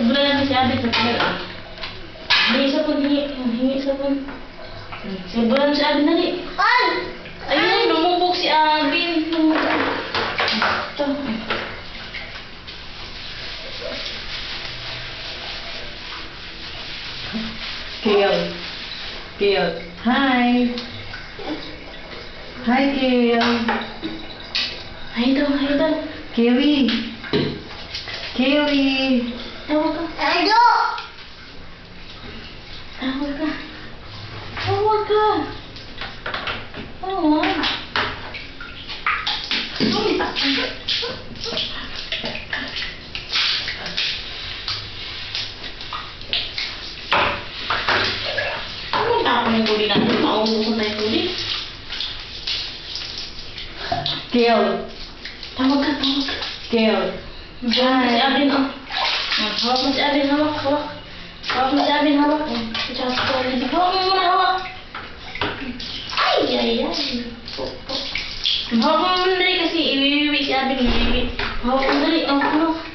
Sobra lang si Abin sa kamera. Hingi sa pun, hingi sa pun. Sobra lang si Abin, dali. Ayun, lumubog si Abin. Ito. Kale. Kale. Hi. Hi, Kale. Hi daw, hi daw. Kaylee. Kaylee. Tawag ka. Tawag ka. Tawag ka. Tawag. Ano ba ako ng tuli natin? Mauubusan na yung tuli. Kale. Tawag ka, tawag ka. Kale. Hawak mo si Abin, oh. Hawak mo si Abin, hawak, hawak. Hawak mo si Abin, hawak. Hawak mo muna, hawak. Ay, ay, ay. Hawak mo muna dali kasi iwiwi si Abin, iwiwi. Hawak mo dali, oh, ano.